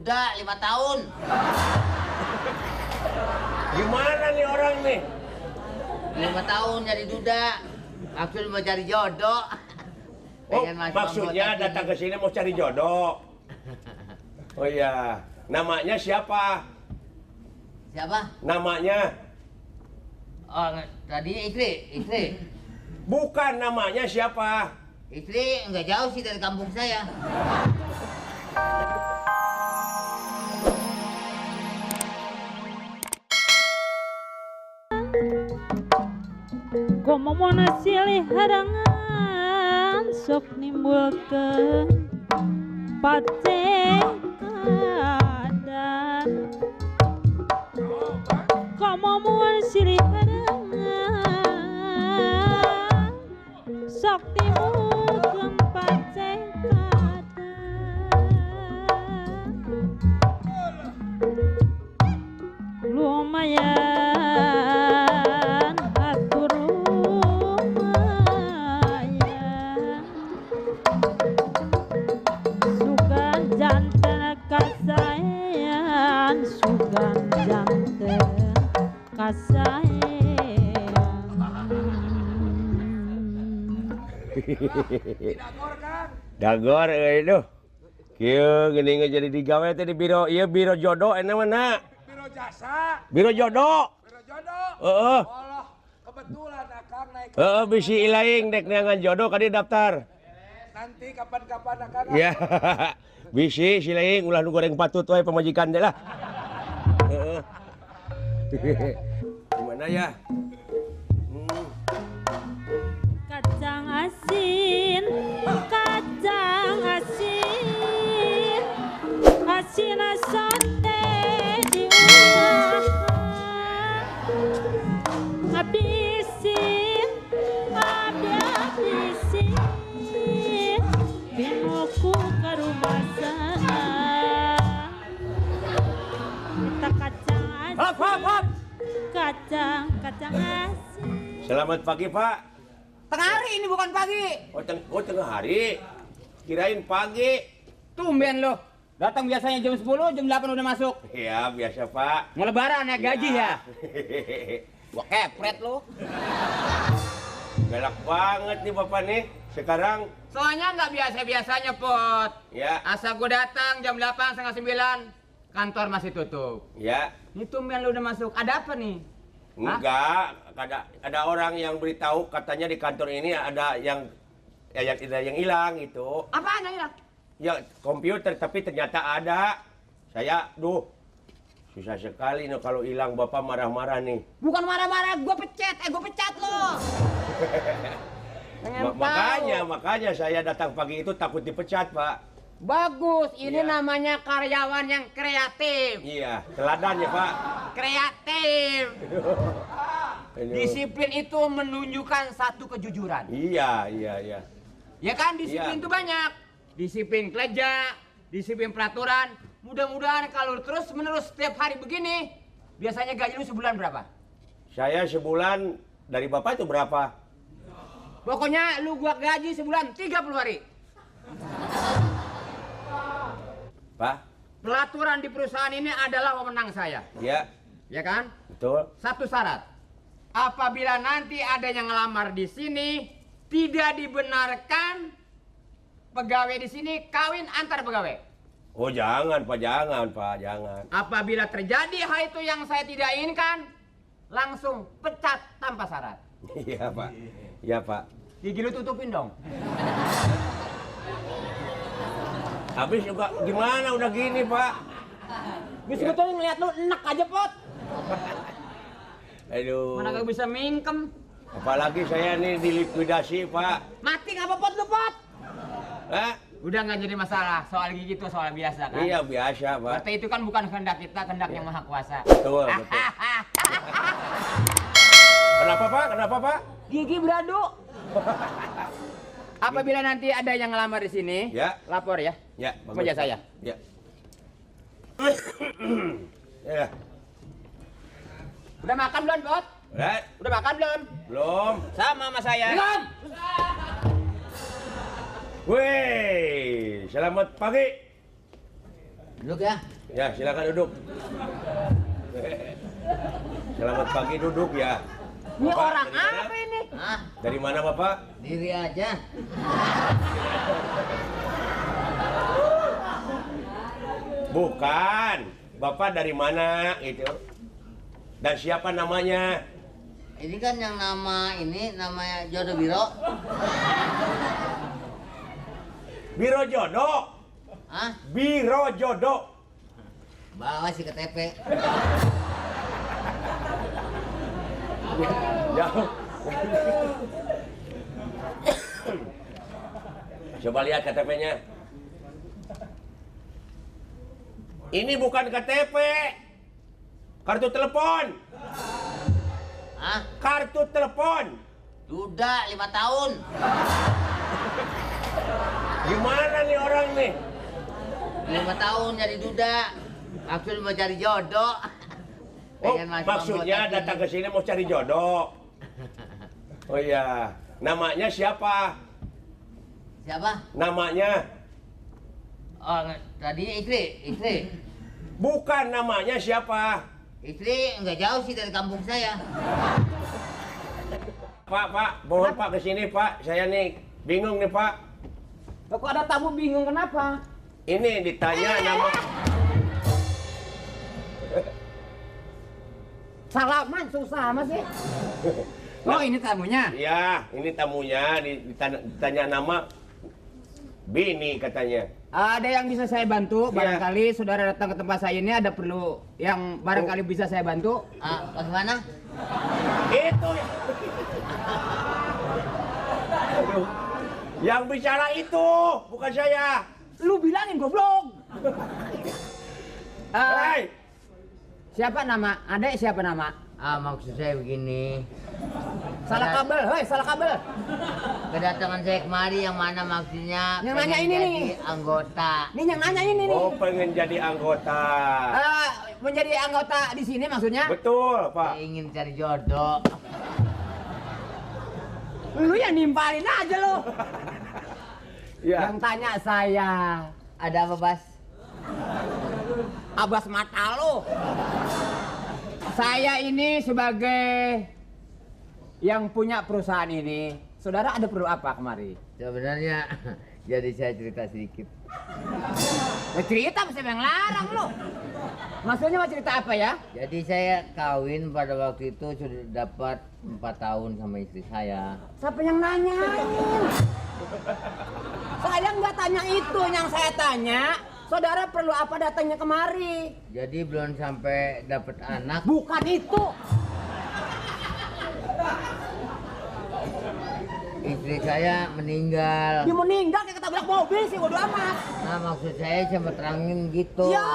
Udah 5 tahun. Gimana nih orang nih? 5 tahun jadi duda. Maksud mau cari jodoh. Oh, Pengen masuk maksudnya anggota datang sini. ke sini mau cari jodoh. Oh iya, namanya siapa? Siapa? Namanya? Oh, tadi istri. Bukan, namanya siapa? Istri nggak jauh sih dari kampung saya. Komomona silih hadangan sok nimbulkeun pacekan. Komomona silih hadangan sok nimbulkeun pacekan. Lumayan atur lumayan sugan janten kasayan sugan janten kasayan. Dagor itu. Kieu geuning jadi digawe teh di biro ieu biro jodoh enak mana? Biro jasa, Biro jodoh. biro jodoh. Heeh. Allah, kebetulan akang naik. Bisi ilaing dek neangan jodoh ka dieu daftar. Nanti kapan-kapan akang. Ya. Bisi silaing ulah nu goreng patut wae pamajikan teh lah. Heeh. Gimana ya? Kacang asin, asin sate diulah, habisin, binoku karumasan, kita kacang asin, Hop. kacang asin. Selamat pagi, Pak. Tengah hari ini bukan pagi. Oh, tengah hari. Kirain pagi. Tumben lo. Datang biasanya jam 10, jam 8 udah masuk. Ya, biasa, Pak. Mau lebaran naik gaji ya? Gua kepret lu. Galak banget nih Bapak nih. Sekarang Soalnya nggak biasa-biasanya, Pot. ya, Asal gue datang jam 8, setengah 9, kantor masih tutup. ya. Ini tumben lo udah masuk. Ada apa nih? Enggak, ada orang yang beritahu katanya di kantor ini ada yang hilang gitu. Apaan yang hilang? Ya komputer tapi ternyata ada. Saya susah sekali nih kalau hilang Bapak marah-marah nih. Bukan marah-marah, gue pecat lo. Makanya saya datang pagi itu takut dipecat, Pak. Bagus, ini Iya. namanya karyawan yang kreatif. Iya, teladan ya, Pak. Kreatif. Aduh. Disiplin itu menunjukkan satu kejujuran. Iya. Ya kan, disiplin Iya. itu banyak. Disiplin kerja, disiplin peraturan. Mudah-mudahan kalau terus-menerus setiap hari begini, biasanya gaji lu sebulan berapa? Saya sebulan dari Bapak itu berapa? Pokoknya lu gua gaji sebulan 30 hari. Pak? Peraturan di perusahaan ini adalah wewenang saya. Ya, Ya kan? betul. Satu syarat. Apabila nanti ada yang ngelamar di sini, tidak dibenarkan pegawai di sini kawin antar pegawai. Oh, jangan, Pak. Jangan. Apabila terjadi hal itu yang saya tidak inginkan, langsung pecat tanpa syarat. Iya, Pak. Iya, Pak. Gigi lu tutupin dong. Habis juga gimana udah gini, Pak? Gue sebetulnya ngeliat lu enak aja, Pot. Aduh. Mana gak bisa mingkem. Apalagi saya nih dilikuidasi, Pak. Mati gak apa, Pot, lu, Pot? Hah? Udah nggak jadi masalah. Soal gigi itu soal biasa, kan? Iya, biasa, Pak. Berarti itu kan bukan kehendak kita, kehendak yang maha kuasa. Betul. Kenapa, Pak? Gigi beradu. Apabila nanti ada yang ngelamar di sini, Ya. lapor ya. Ya, Meja saya. Ya. Ya. Udah makan belum, Pot? Udah makan belum? Belum. Sama saya. Belum. Wih, selamat pagi. Duduk ya. Ya, silakan duduk. Selamat pagi, duduk ya. Ini Bapak, orang dari mana? apa ini? Ah, Dari mana Bapak? diri aja. Bukan. Bapak dari mana gitu. Dan siapa namanya? Ini kan yang nama ini namanya Jodoh Biro. Biro Jodoh. Ah, Biro Jodoh. bawa si KTP. Jauh. Coba lihat KTP-nya. Ini bukan KTP. Kartu telepon. Ah, Kartu telepon. duda 5 tahun. Gimana nih orang nih? 5 tahun jadi duda. Maksud mau cari jodoh. Oh, Pengen masuk maksudnya anggota datang ke TV. sini mau cari jodoh. Oh iya. Namanya siapa? Siapa? Namanya? Oh, tadi istri. Bukan, namanya siapa? Istri nggak jauh sih dari kampung saya. Pak, mohon Pak ke sini Pak. Saya nih bingung nih Pak. Kok ada tamu bingung kenapa? Ini ditanya nama. Salaman susah amat sih. Oh, ini tamunya. Ya, ini tamunya ditanya nama bini katanya. Ada yang bisa saya bantu? Iya. Barangkali saudara datang ke tempat saya ini ada perlu yang barangkali bisa saya bantu. Ah, bagaimana? Itu. Aduh. Yang bicara itu, bukan saya. Lu bilangin goblok. Hei, Siapa nama? Adek siapa nama? Ah, maksud saya begini. Salah kabel, hei, salah kabel. Kedatangan saya kemari yang mana maksudnya? Yang pengen nanya ini jadi nih. anggota. Nih yang nanya ini nih. oh pengen jadi anggota. Menjadi anggota di sini maksudnya? Betul, Pak. Saya ingin cari jodoh. Lu yang nimpalin aja lu. Ya. Yang tanya saya, Ada apa, Bas? abas mata lu. Saya ini sebagai yang punya perusahaan ini, saudara ada perlu apa kemari? Sebenarnya jadi saya cerita sedikit. Cerita siapa yang larang lu? Maksudnya mau cerita apa ya? Jadi saya kawin pada waktu itu sudah dapat 4 tahun sama istri saya. Siapa yang nanyain? Saya nggak tanya itu, yang saya tanya, saudara perlu apa datangnya kemari? Jadi belum sampai dapat anak. Bukan itu. Istri saya meninggal. Dia meninggal kayak ketabrak mobil sih, bodo amat. Nah, maksud saya coba terangin gitu. Ya.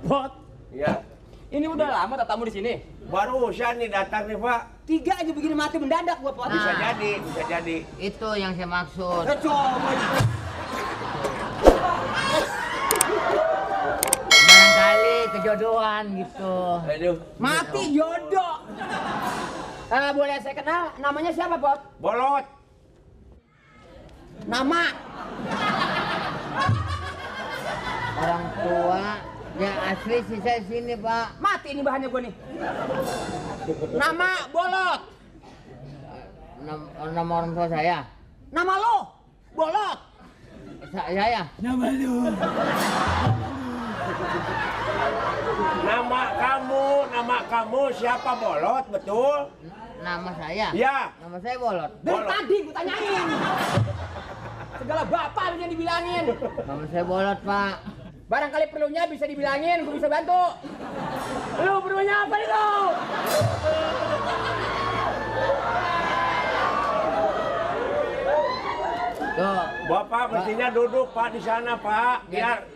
Bot, Ya. ini udah lama tak tamu di sini. Barusan nih datang nih, Pak. 3 aja begini mati mendadak gua, Pot. Bisa Nah. jadi, bisa jadi. Itu yang saya maksud. Coba. Barangkali kejodohan gitu. Aduh. Mati jodoh. Boleh saya kenal namanya siapa, Pot? Bolot. Nama. Orang tua yang asli sih saya sini, Pak. Mati ini bahannya gua nih. Nama Bolot. Nama orang tua saya. Nama lo Bolot. Saya. Nama kamu siapa Bolot, betul? Nama saya. Ya. Nama saya Bolot. Dari Bolot. tadi gua tanyain. Segala bapak harusnya dibilangin. Nama saya Bolot, Pak. Barangkali perlunya bisa dibilangin, gua bisa bantu. Lu perlunya apa nih lu? Tuh. Bapak mestinya duduk Pak di sana Pak.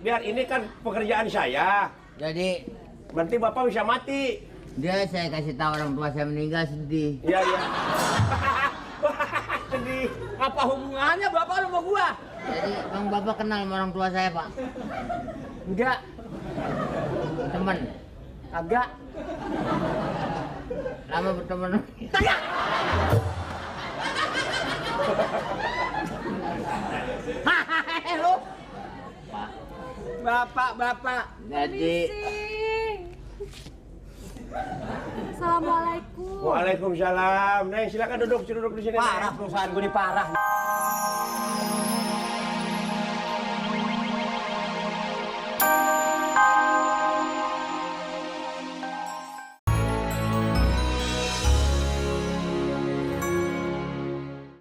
Biar ini kan pekerjaan saya. Jadi Berarti Bapak bisa mati. dia saya kasih tahu orang tua saya meninggal sedih. Iya iya. Sedih. Apa hubungannya bapak lu sama gua? Jadi Bang Bapak kenal sama orang tua saya, Pak? Enggak, Teman. kagak. Lama berteman. Kagak. Lu bapak-bapak. Jadi Assalamualaikum. Waalaikumsalam. Neng silakan duduk di sini. Parah Neng. perusahaan gue ini parah.